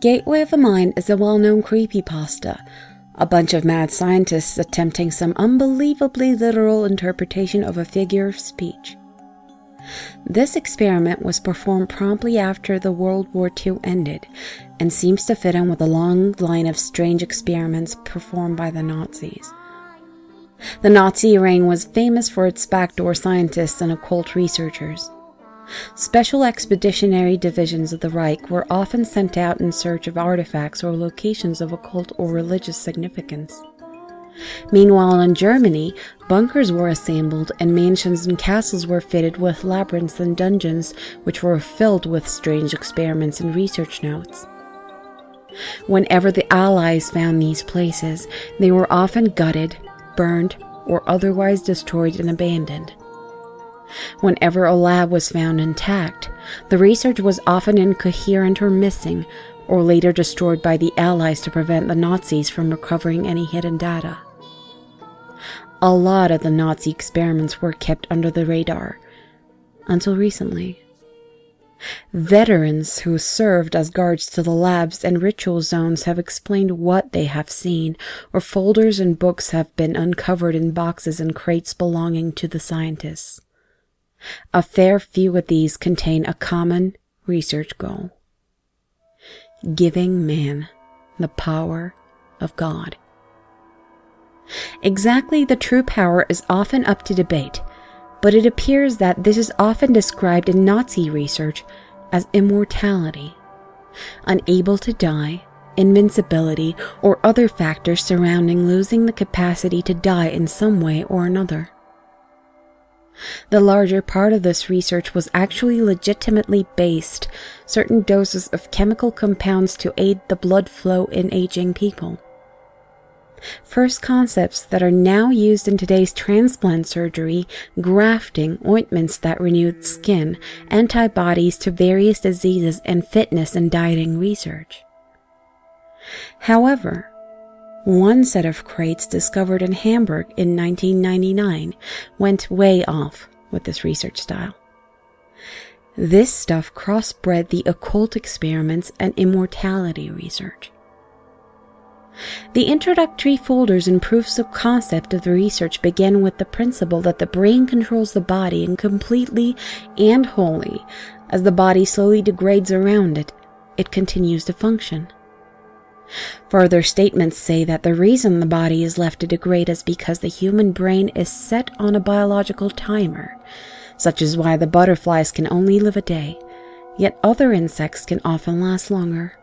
Gateway of the Mind is a well-known creepypasta, a bunch of mad scientists attempting some unbelievably literal interpretation of a figure of speech. This experiment was performed promptly after the World War II ended, and seems to fit in with a long line of strange experiments performed by the Nazis. The Nazi reign was famous for its backdoor scientists and occult researchers. Special expeditionary divisions of the Reich were often sent out in search of artifacts or locations of occult or religious significance. Meanwhile, in Germany, bunkers were assembled and mansions and castles were fitted with labyrinths and dungeons which were filled with strange experiments and research notes. Whenever the Allies found these places, they were often gutted, burned, or otherwise destroyed and abandoned. Whenever a lab was found intact, the research was often incoherent or missing, or later destroyed by the Allies to prevent the Nazis from recovering any hidden data. A lot of the Nazi experiments were kept under the radar, until recently. Veterans who served as guards to the labs and ritual zones have explained what they have seen, or folders and books have been uncovered in boxes and crates belonging to the scientists. A fair few of these contain a common research goal: giving man the power of God. Exactly the true power is often up to debate, but it appears that this is often described in Nazi research as immortality, unable to die, invincibility, or other factors surrounding losing the capacity to die in some way or another. The larger part of this research was actually legitimately based certain doses of chemical compounds to aid the blood flow in aging people. First concepts that are now used in today's transplant surgery, grafting, ointments that renew skin, antibodies to various diseases, and fitness and dieting research. However, one set of crates discovered in Hamburg in 1999 went way off with this research style. This stuff crossbred the occult experiments and immortality research. The introductory folders and proofs of concept of the research begin with the principle that the brain controls the body and completely and wholly. As the body slowly degrades around it, it continues to function. Further statements say that the reason the body is left to degrade is because the human brain is set on a biological timer, such as why the butterflies can only live a day, yet other insects can often last longer.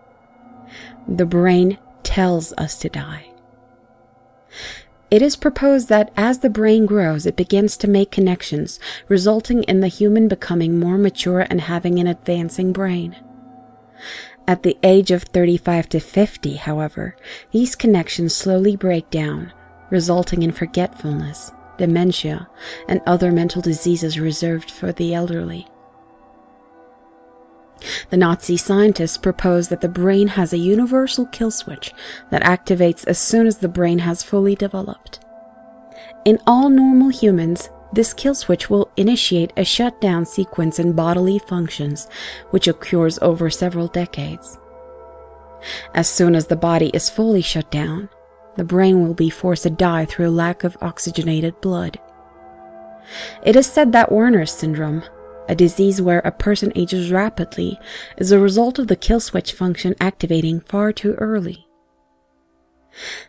The brain tells us to die. It is proposed that as the brain grows, it begins to make connections, resulting in the human becoming more mature and having an advancing brain. At the age of 35 to 50, however, these connections slowly break down, resulting in forgetfulness, dementia, and other mental diseases reserved for the elderly. The Nazi scientists proposed that the brain has a universal kill switch that activates as soon as the brain has fully developed. In all normal humans, this kill switch will initiate a shutdown sequence in bodily functions, which occurs over several decades. As soon as the body is fully shut down, the brain will be forced to die through lack of oxygenated blood. It is said that Werner's syndrome, a disease where a person ages rapidly, is a result of the kill switch function activating far too early.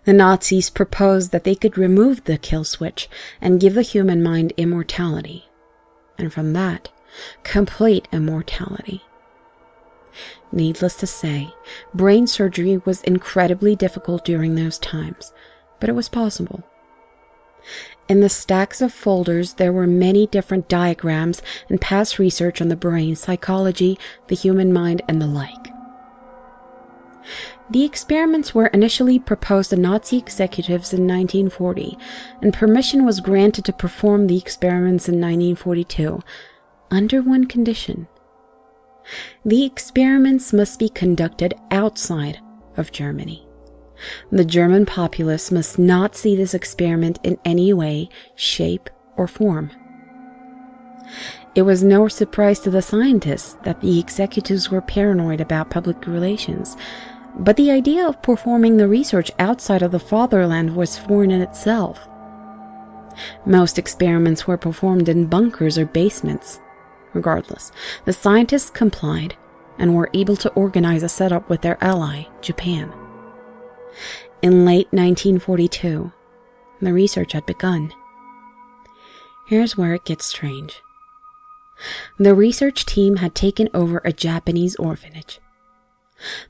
The Nazis proposed that they could remove the kill switch and give the human mind immortality, and from that, complete immortality. Needless to say, brain surgery was incredibly difficult during those times, but it was possible. In the stacks of folders, there were many different diagrams and past research on the brain, psychology, the human mind, and the like. The experiments were initially proposed to Nazi executives in 1940, and permission was granted to perform the experiments in 1942, under one condition. The experiments must be conducted outside of Germany. The German populace must not see this experiment in any way, shape, or form. It was no surprise to the scientists that the executives were paranoid about public relations, but the idea of performing the research outside of the fatherland was foreign in itself. Most experiments were performed in bunkers or basements. Regardless, the scientists complied and were able to organize a setup with their ally, Japan. In late 1942, the research had begun. Here's where it gets strange. The research team had taken over a Japanese orphanage.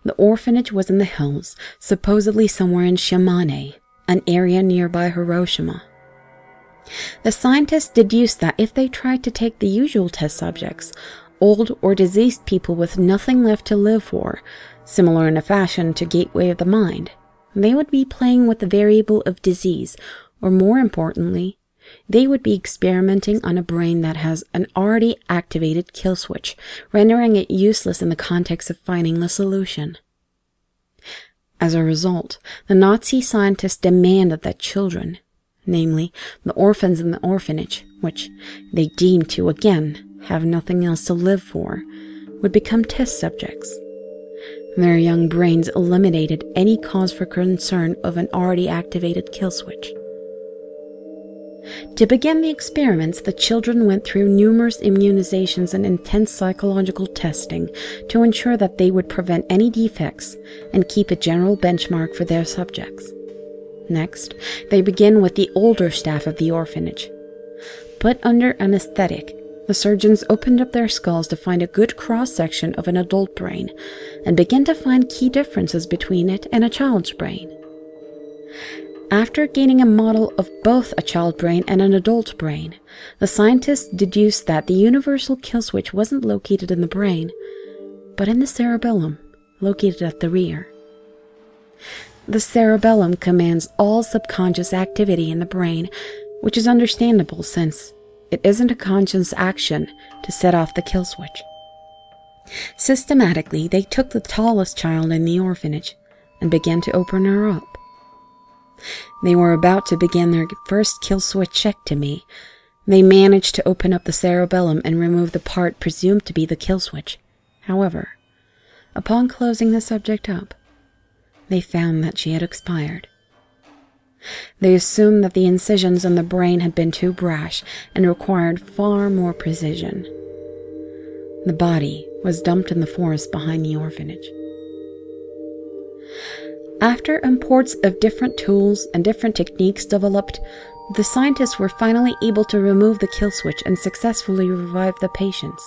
The orphanage was in the hills, supposedly somewhere in Shimane, an area nearby Hiroshima. The scientists deduced that if they tried to take the usual test subjects, old or diseased people with nothing left to live for, similar in a fashion to Gateway of the Mind, they would be playing with the variable of disease, or more importantly, they would be experimenting on a brain that has an already activated kill switch, rendering it useless in the context of finding the solution. As a result, the Nazi scientists demanded that children, namely the orphans in the orphanage, which they deemed to, again, have nothing else to live for, would become test subjects. Their young brains eliminated any cause for concern of an already activated kill switch. To begin the experiments, the children went through numerous immunizations and intense psychological testing to ensure that they would prevent any defects and keep a general benchmark for their subjects. Next, they begin with the older staff of the orphanage. Put under anesthetic, the surgeons opened up their skulls to find a good cross-section of an adult brain and begin to find key differences between it and a child's brain. After gaining a model of both a child brain and an adult brain, the scientists deduced that the universal kill switch wasn't located in the brain, but in the cerebellum, located at the rear. The cerebellum commands all subconscious activity in the brain, which is understandable since it isn't a conscious action to set off the kill switch. Systematically, they took the tallest child in the orphanage and began to open her up. They were about to begin their first kill switchectomy. They managed to open up the cerebellum and remove the part presumed to be the kill switch. However, upon closing the subject up, they found that she had expired. They assumed that the incisions on the brain had been too brash and required far more precision. The body was dumped in the forest behind the orphanage. After imports of different tools and different techniques developed, the scientists were finally able to remove the kill switch and successfully revive the patients.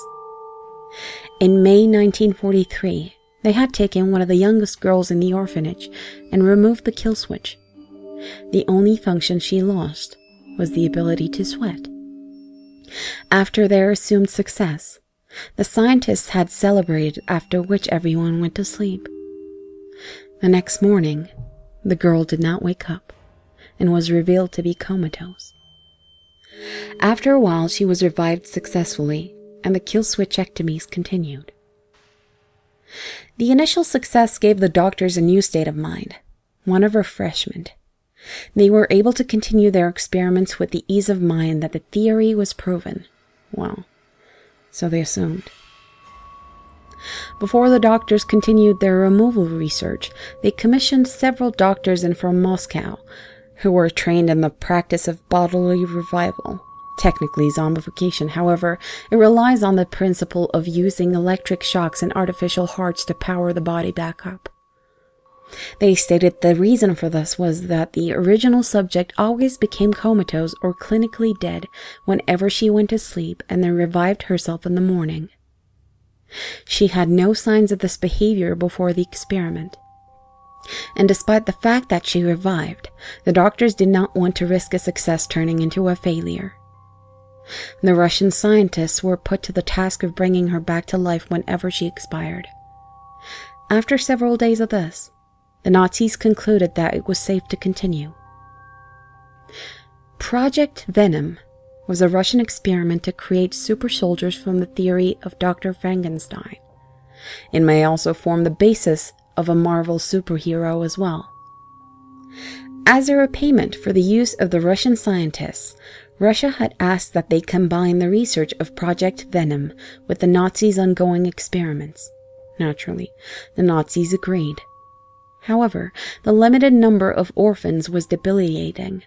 In May 1943, they had taken one of the youngest girls in the orphanage and removed the kill switch. The only function she lost was the ability to sweat. After their assumed success, the scientists had celebrated, after which everyone went to sleep. The next morning, the girl did not wake up and was revealed to be comatose. After a while, she was revived successfully, and the kill switchectomies continued. The initial success gave the doctors a new state of mind, one of refreshment. They were able to continue their experiments with the ease of mind that the theory was proven. Well, so they assumed. Before the doctors continued their removal research, they commissioned several doctors in from Moscow who were trained in the practice of bodily revival, technically zombification. However, it relies on the principle of using electric shocks and artificial hearts to power the body back up. They stated the reason for this was that the original subject always became comatose or clinically dead whenever she went to sleep and then revived herself in the morning. She had no signs of this behavior before the experiment. And despite the fact that she revived, the doctors did not want to risk a success turning into a failure. The Russian scientists were put to the task of bringing her back to life whenever she expired. After several days of this, the Nazis concluded that it was safe to continue. Project Venom was a Russian experiment to create super soldiers from the theory of Dr. Frankenstein. It may also form the basis of a Marvel superhero as well. As a repayment for the use of the Russian scientists, Russia had asked that they combine the research of Project Venom with the Nazis' ongoing experiments. Naturally, the Nazis agreed. However, the limited number of orphans was debilitating,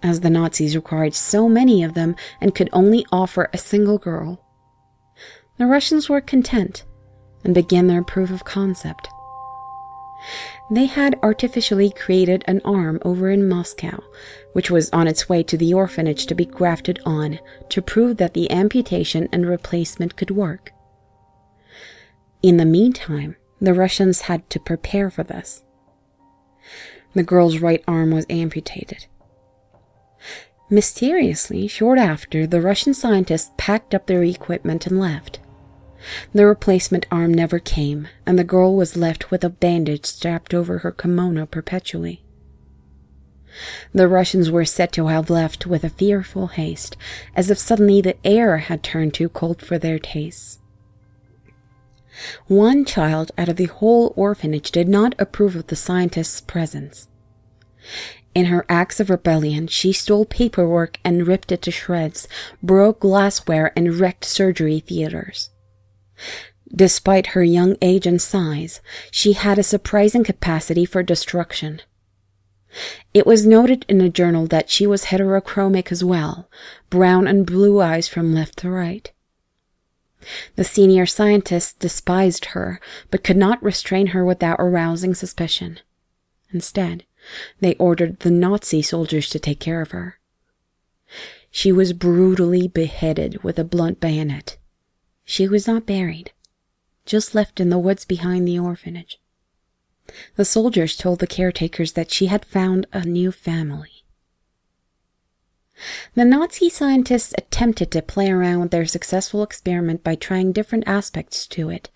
as the Nazis required so many of them and could only offer a single girl. The Russians were content and began their proof of concept. They had artificially created an arm over in Moscow, which was on its way to the orphanage to be grafted on to prove that the amputation and replacement could work. In the meantime, the Russians had to prepare for this. The girl's right arm was amputated. Mysteriously, short after, the Russian scientists packed up their equipment and left. The replacement arm never came, and the girl was left with a bandage strapped over her kimono perpetually. The Russians were said to have left with a fearful haste, as if suddenly the air had turned too cold for their tastes. One child out of the whole orphanage did not approve of the scientists' presence. In her acts of rebellion, she stole paperwork and ripped it to shreds, broke glassware, and wrecked surgery theaters. Despite her young age and size, she had a surprising capacity for destruction. It was noted in a journal that she was heterochromic as well, brown and blue eyes from left to right. The senior scientists despised her, but could not restrain her without arousing suspicion. Instead, they ordered the Nazi soldiers to take care of her. She was brutally beheaded with a blunt bayonet. She was not buried, just left in the woods behind the orphanage. The soldiers told the caretakers that she had found a new family. The Nazi scientists attempted to play around with their successful experiment by trying different aspects to it.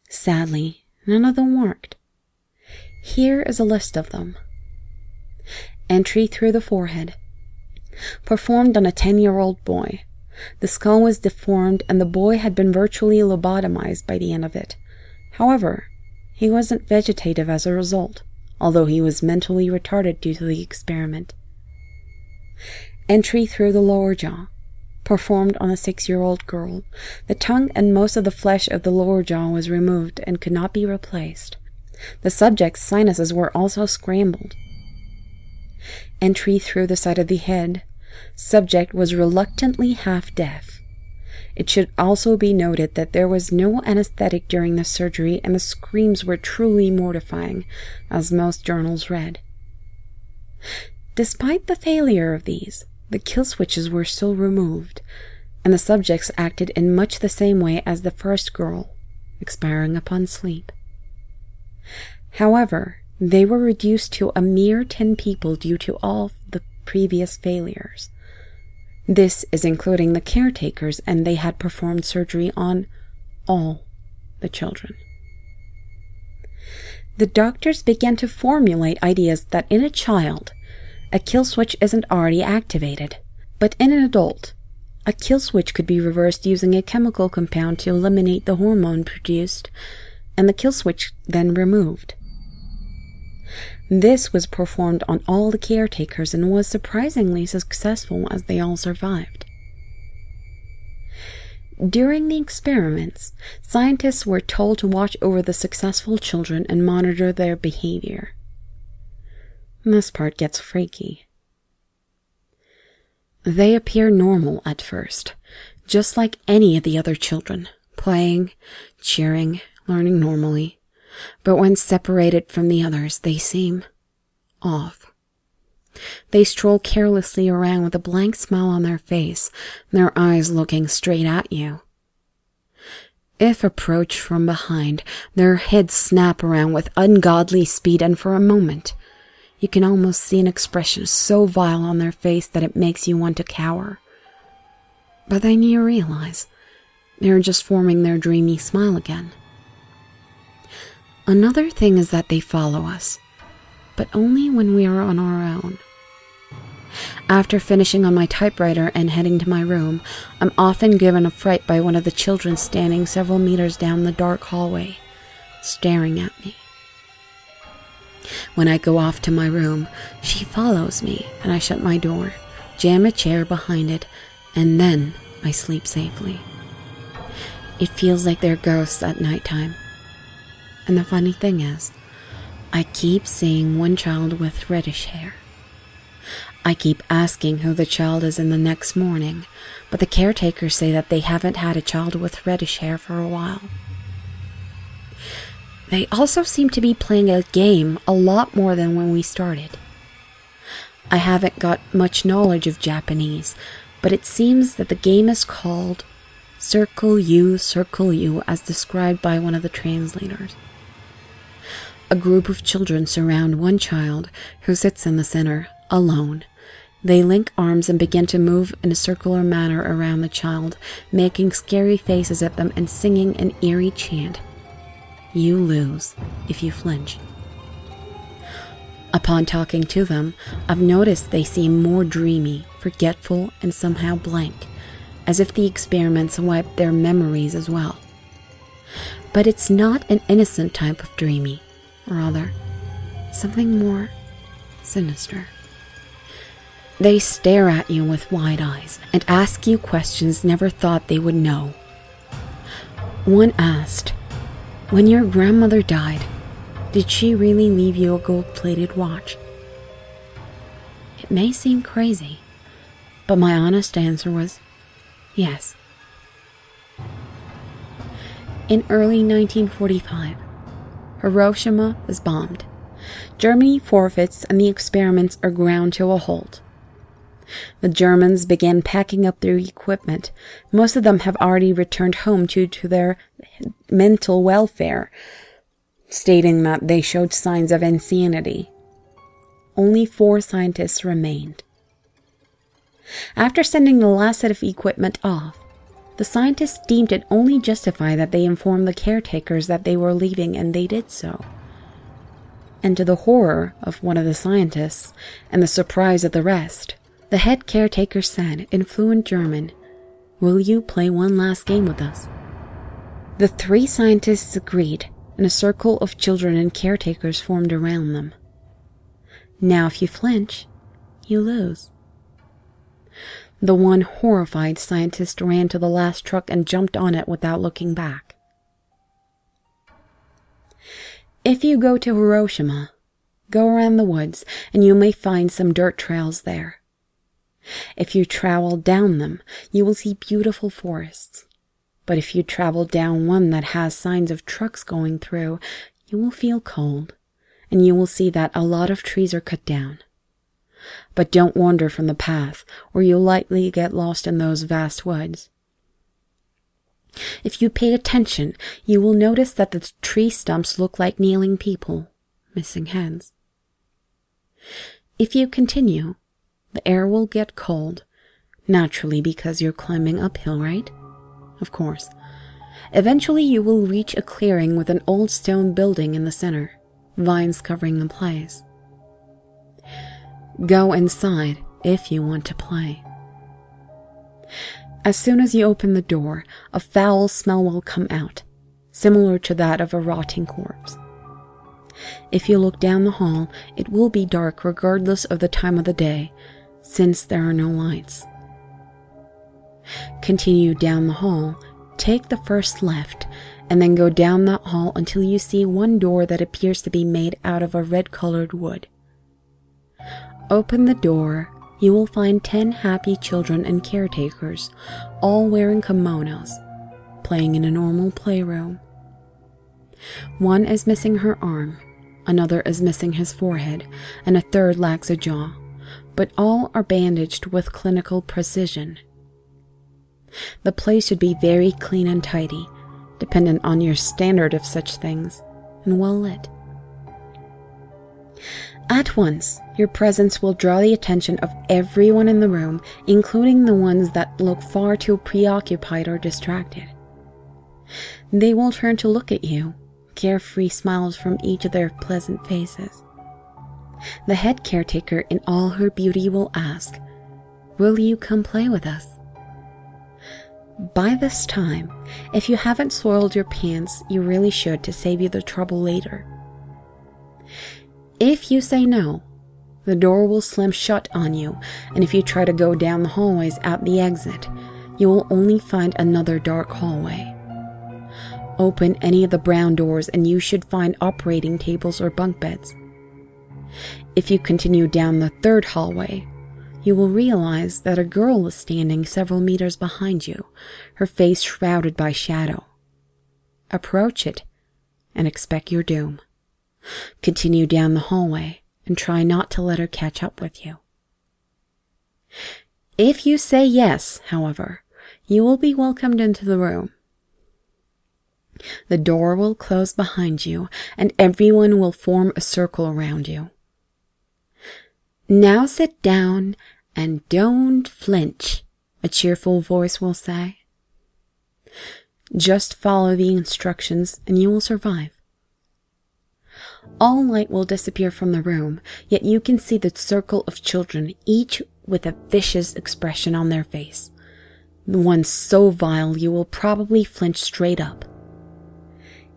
Sadly, none of them worked. Here is a list of them. Entry through the forehead. Performed on a 10-year-old boy. The skull was deformed and the boy had been virtually lobotomized by the end of it. However, he wasn't vegetative as a result, although he was mentally retarded due to the experiment. Entry through the lower jaw. Performed on a 6-year-old girl. The tongue and most of the flesh of the lower jaw was removed and could not be replaced. The subject's sinuses were also scrambled. Entry through the side of the head. Subject was reluctantly half-deaf. It should also be noted that there was no anesthetic during the surgery and the screams were truly mortifying, as most journals read. Despite the failure of these, the kill switches were still removed, and the subjects acted in much the same way as the first girl, expiring upon sleep. However, they were reduced to a mere 10 people due to all the previous failures. This is including the caretakers, and they had performed surgery on all the children. The doctors began to formulate ideas that in a child, a kill switch isn't already activated, but in an adult, a kill switch could be reversed using a chemical compound to eliminate the hormone produced, and the kill switch then removed. This was performed on all the caretakers and was surprisingly successful as they all survived. During the experiments, scientists were told to watch over the successful children and monitor their behavior. This part gets freaky. They appear normal at first, just like any of the other children, playing, cheering, learning normally. But when separated from the others, they seem off. They stroll carelessly around with a blank smile on their face, their eyes looking straight at you. If approached from behind, their heads snap around with ungodly speed, and for a moment, you can almost see an expression so vile on their face that it makes you want to cower. But then you realize they're just forming their dreamy smile again. Another thing is that they follow us, but only when we are on our own. After finishing on my typewriter and heading to my room, I'm often given a fright by one of the children standing several meters down the dark hallway, staring at me. When I go off to my room, she follows me and I shut my door, jam a chair behind it, and then I sleep safely. It feels like they're ghosts at nighttime. And the funny thing is, I keep seeing one child with reddish hair. I keep asking who the child is in the next morning, but the caretakers say that they haven't had a child with reddish hair for a while. They also seem to be playing a game a lot more than when we started. I haven't got much knowledge of Japanese, but it seems that the game is called Circle You, as described by one of the translators. A group of children surround one child who sits in the center, alone. They link arms and begin to move in a circular manner around the child, making scary faces at them and singing an eerie chant. You lose if you flinch. Upon talking to them, I've noticed they seem more dreamy, forgetful, and somehow blank, as if the experiments wiped their memories as well. But it's not an innocent type of dreamy, rather, something more sinister. They stare at you with wide eyes and ask you questions never thought they would know. One asked, "When your grandmother died, did she really leave you a gold-plated watch?" It may seem crazy, but my honest answer was, yes. In early 1945, Hiroshima was bombed. Germany forfeits and the experiments are ground to a halt. The Germans began packing up their equipment. Most of them have already returned home due to their mental welfare, stating that they showed signs of insanity. Only 4 scientists remained. After sending the last set of equipment off, the scientists deemed it only justified that they inform the caretakers that they were leaving, and they did so. And to the horror of one of the scientists, and the surprise of the rest, the head caretaker said in fluent German, "Will you play one last game with us?" The 3 scientists agreed, and a circle of children and caretakers formed around them. Now if you flinch, you lose. The one horrified scientist ran to the last truck and jumped on it without looking back. If you go to Hiroshima, go around the woods and you may find some dirt trails there. If you travel down them, you will see beautiful forests. But if you travel down one that has signs of trucks going through, you will feel cold, and you will see that a lot of trees are cut down. But don't wander from the path, or you'll likely get lost in those vast woods. If you pay attention, you will notice that the tree stumps look like kneeling people, missing heads. If you continue, the air will get cold, naturally because you're climbing uphill, right? Of course. Eventually you will reach a clearing with an old stone building in the center, vines covering the place. Go inside if you want to play. As soon as you open the door, a foul smell will come out, similar to that of a rotting corpse. If you look down the hall, it will be dark regardless of the time of the day, since there are no lights. Continue down the hall, take the first left, and then go down that hall until you see one door that appears to be made out of a red-colored wood. Open the door, you will find 10 happy children and caretakers, all wearing kimonos, playing in a normal playroom. One is missing her arm, another is missing his forehead, and a third lacks a jaw, but all are bandaged with clinical precision. The place should be very clean and tidy, dependent on your standard of such things, and well lit. At once, your presence will draw the attention of everyone in the room, including the ones that look far too preoccupied or distracted. They will turn to look at you, carefree smiles from each of their pleasant faces. The head caretaker in all her beauty will ask, "Will you come play with us?" By this time, if you haven't soiled your pants, you really should to save you the trouble later. If you say no, the door will slam shut on you, and if you try to go down the hallways out the exit, you will only find another dark hallway. Open any of the brown doors and you should find operating tables or bunk beds. If you continue down the third hallway, you will realize that a girl is standing several meters behind you, her face shrouded by shadow. Approach it and expect your doom. Continue down the hallway and try not to let her catch up with you. If you say yes, however, you will be welcomed into the room. The door will close behind you and everyone will form a circle around you. Now sit down and don't flinch, a cheerful voice will say. Just follow the instructions and you will survive. All light will disappear from the room, yet you can see the circle of children, each with a vicious expression on their face. One so vile you will probably flinch straight up.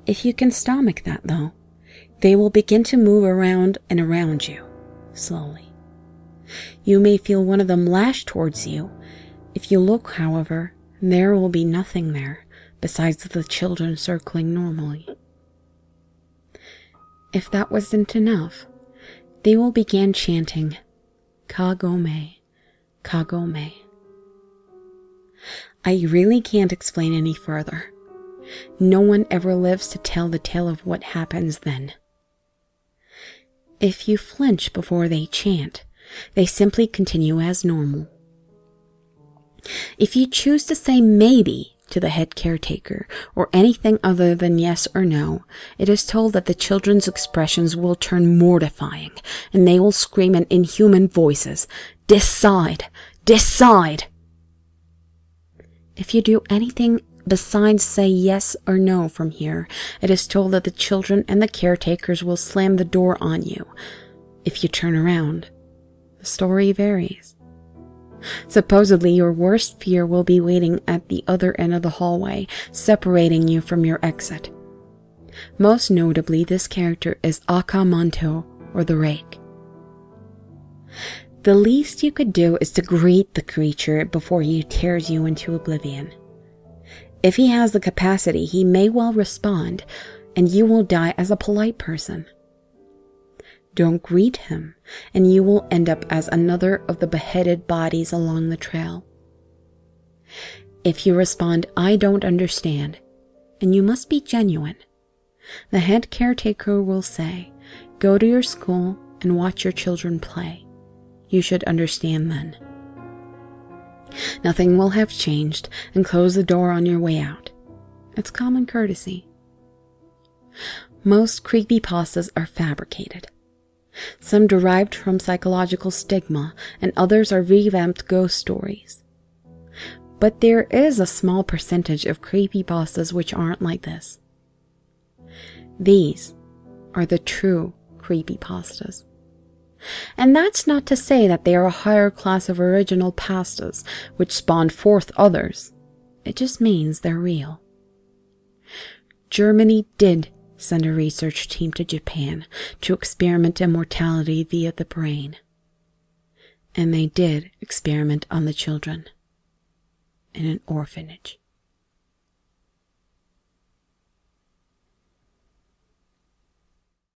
If you can stomach that, though, they will begin to move around and around you, slowly. You may feel one of them lash towards you. If you look, however, there will be nothing there besides the children circling normally. If that wasn't enough, they will begin chanting, Kagome, Kagome. I really can't explain any further. No one ever lives to tell the tale of what happens then. If you flinch before they chant, they simply continue as normal. If you choose to say maybe to the head caretaker or anything other than yes or no, it is told that the children's expressions will turn mortifying and they will scream in inhuman voices, "Decide! Decide!" If you do anything besides say yes or no from here, it is told that the children and the caretakers will slam the door on you. If you turn around, the story varies. Supposedly, your worst fear will be waiting at the other end of the hallway, separating you from your exit. Most notably, this character is Akamanto, or the Rake. The least you could do is to greet the creature before he tears you into oblivion. If he has the capacity, he may well respond, and you will die as a polite person. Don't greet him, and you will end up as another of the beheaded bodies along the trail. If you respond, "I don't understand," and you must be genuine, the head caretaker will say, "Go to your school and watch your children play. You should understand then." Nothing will have changed, and close the door on your way out. It's common courtesy. Most creepypastas are fabricated. Some derived from psychological stigma, and others are revamped ghost stories. But there is a small percentage of creepypastas which aren't like this. These are the true creepypastas. And that's not to say that they are a higher class of original pastas which spawned forth others. It just means they're real. Germany did send a research team to Japan to experiment immortality via the brain. And they did experiment on the children in an orphanage.